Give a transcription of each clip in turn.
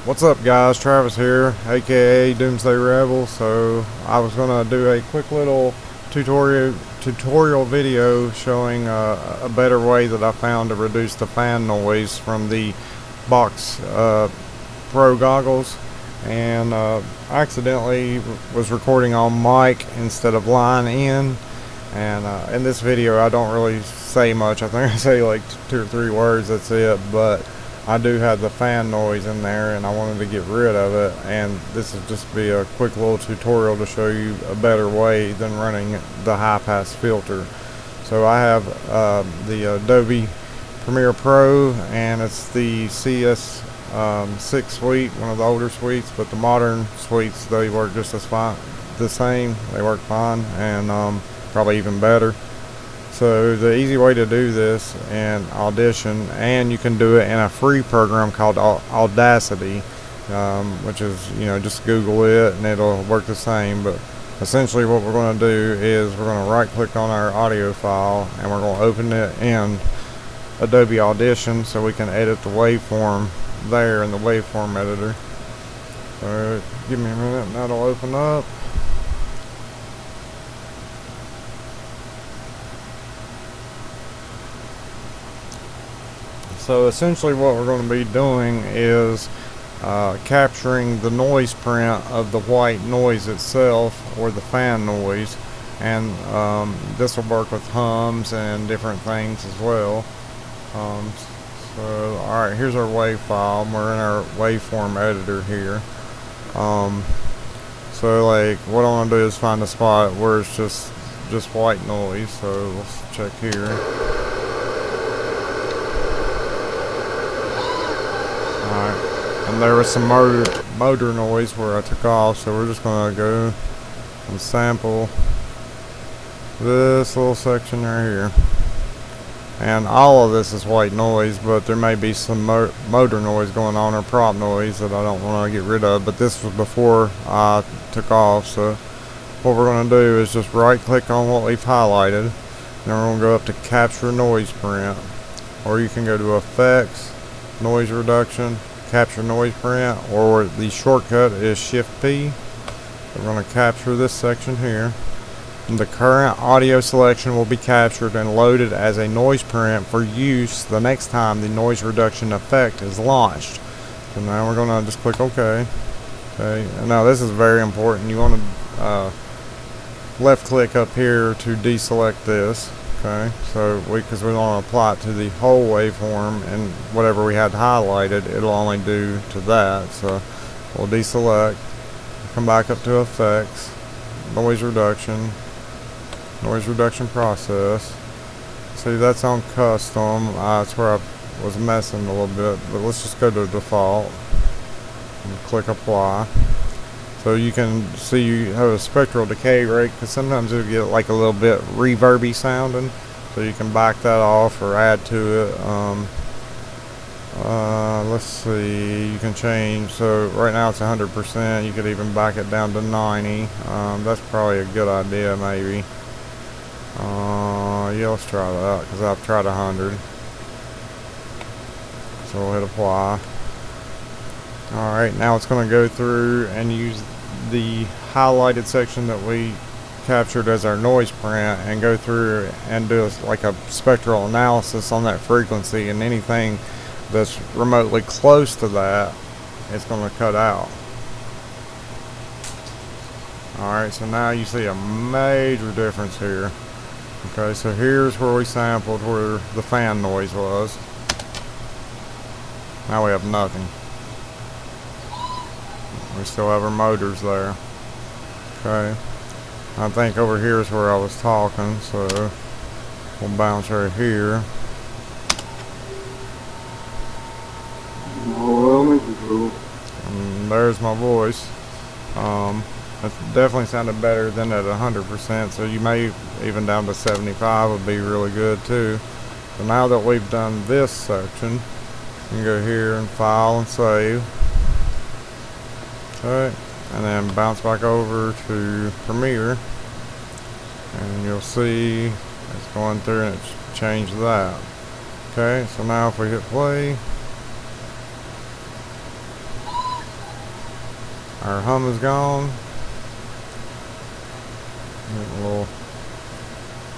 What's up, guys? Travis here, aka Doomsday Rebel. So I was gonna do a quick little tutorial video showing a better way that I found to reduce the fan noise from the Box Pro goggles, and I accidentally was recording on mic instead of line in. And in this video I don't really say much. I think I say like 2 or 3 words, that's it. But I do have the fan noise in there and I wanted to get rid of it, and this will just be a quick little tutorial to show you a better way than running the high pass filter. So I have the Adobe Premiere Pro, and it's the CS6 suite, one of the older suites, but the modern suites, they work just as fine, the same, they work fine, and probably even better. So the easy way to do this in Audition, and you can do it in a free program called Audacity, which is, just Google it and it'll work the same. But essentially what we're going to do is we're going to right click on our audio file and we're going to open it in Adobe Audition so we can edit the waveform there in the waveform editor. So give me a minute and that'll open up. So essentially what we're going to be doing is capturing the noise print of the white noise itself, or the fan noise, and this will work with hums and different things as well. So alright, here's our wave file. We're in our waveform editor here. So like what I want to do is find a spot where it's just white noise. So let's check here. And there was some motor noise where I took off, so we're just going to go and sample this little section right here. And all of this is white noise, but there may be some motor noise going on, or prop noise, that I don't want to get rid of. But this was before I took off, so what we're going to do is just right click on what we've highlighted, and then we're going to go up to Capture Noise Print, or you can go to Effects, Noise Reduction, Capture Noise Print, or the shortcut is Shift P. We're going to capture this section here, and the current audio selection will be captured and loaded as a noise print for use the next time the noise reduction effect is launched. So now we're going to just click OK. Okay, and now this is very important. You want to left click up here to deselect this. Okay, so because we want to apply it to the whole waveform, and whatever we had highlighted, it'll only do to that. So we'll deselect, come back up to Effects, Noise Reduction Process. See, that's on Custom. That's where I was messing a little bit, but let's just go to Default and click Apply. So you can see you have a spectral decay rate, because sometimes it'll get like a little bit reverby sounding. So you can back that off or add to it. Let's see, you can change. So right now it's 100%. You could even back it down to 90. That's probably a good idea, maybe. Yeah, let's try that, because I've tried 100. So we'll hit Apply. Alright, now it's going to go through and use the highlighted section that we captured as our noise print and go through and do like a spectral analysis on that frequency, and anything that's remotely close to that, it's going to cut out. Alright, so now you see a major difference here. Okay, so here's where we sampled where the fan noise was. Now we have nothing. We still have our motors there. Okay, I think over here is where I was talking, so we'll bounce right here. And there's my voice. It definitely sounded better than at 100%, so you may even down to 75 would be really good too. So now that we've done this section, you can go here and File and Save. Okay, and then bounce back over to Premiere, and you'll see it's going through and it's changed that. Okay, so now if we hit play, Our hum is gone. Getting a little.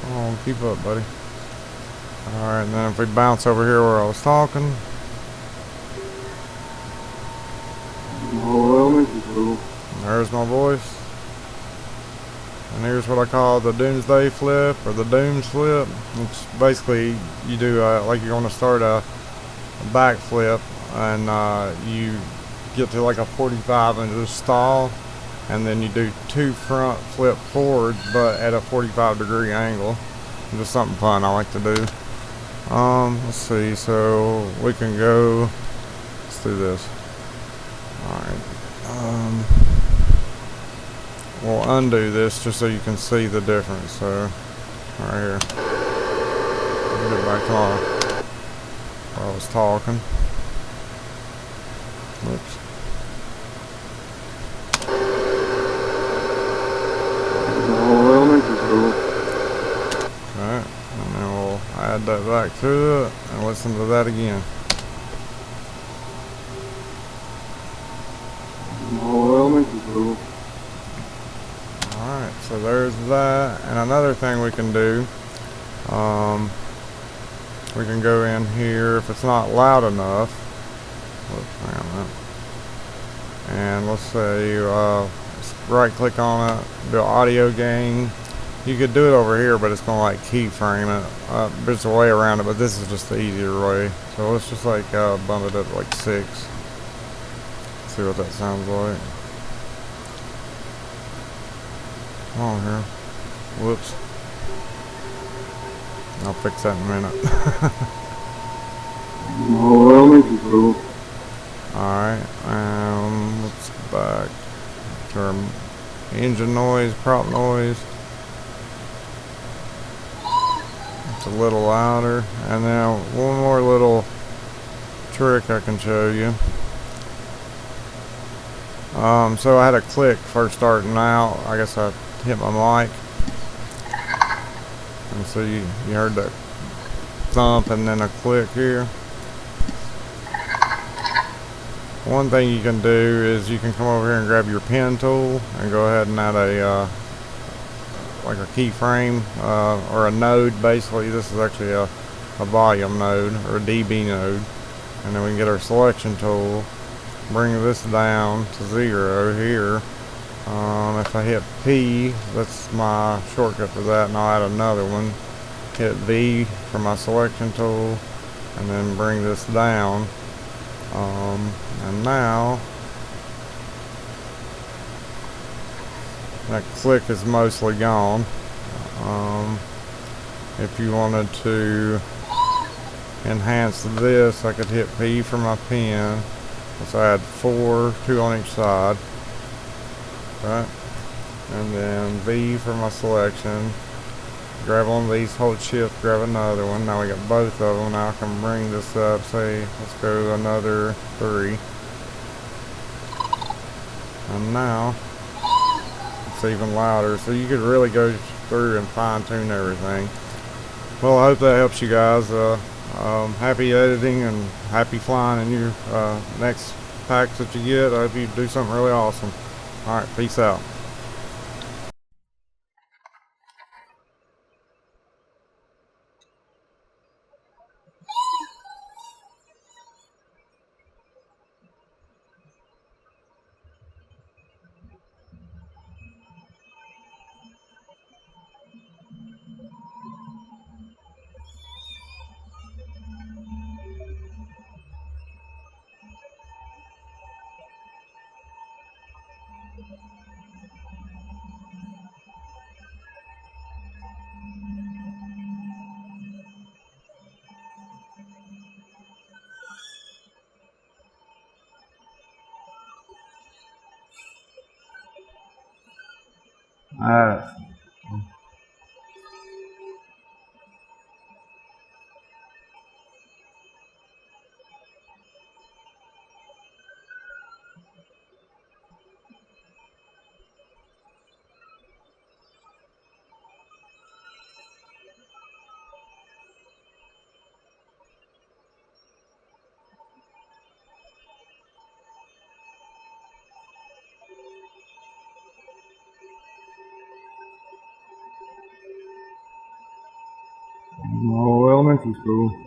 Come on, keep up, buddy. Alright, and then if we bounce over here where I was talking. There's my voice. And here's what I call the doomsday flip, or the dooms flip. It's basically you do like you're going to start a back flip, and you get to like a 45 and just stall, and then you do 2 front flip forwards, but at a 45-degree angle. Just something fun I like to do. Let's see. So we can go. Let's do this. All right. We'll undo this just so you can see the difference. So, right here. Get back to where I was talking. Whoops. Alright, and then we'll add that back to it and listen to that again. Alright, so there's that. And another thing we can do, we can go in here if it's not loud enough. Whoops, hang on a minute. And let's say right click on it, do audio gain. You could do it over here, but it's gonna like keyframe it. There's a way around it, but this is just the easier way. So let's just like bump it up to like 6. See what that sounds like. Come on here. Whoops. I'll fix that in a minute. Alright, let's go back to our engine noise, prop noise. It's a little louder. And now one more little trick I can show you. So I had a click first starting out. I guess I hit my mic. And so you heard that thump and then a click here. One thing you can do is you can come over here and grab your pen tool and go ahead and add a like a keyframe or a node. Basically, this is actually a volume node or a dB node, and then we can get our selection tool, bring this down to 0 here. If I hit P, that's my shortcut for that, and I'll add another one. Hit V for my selection tool, and then bring this down. And now that click is mostly gone. If you wanted to enhance this, I could hit P for my pen. Let's add 4, 2 on each side. Right? And then V for my selection. Grab one of these, hold shift, grab another one. Now we got both of them. Now I can bring this up, say, let's go another 3. And now it's even louder, so you could really go through and fine tune everything. Well, I hope that helps you guys. Happy editing and happy flying in your next packs that you get. I hope you do something really awesome. Alright, peace out. Alright. Oh, elementary school.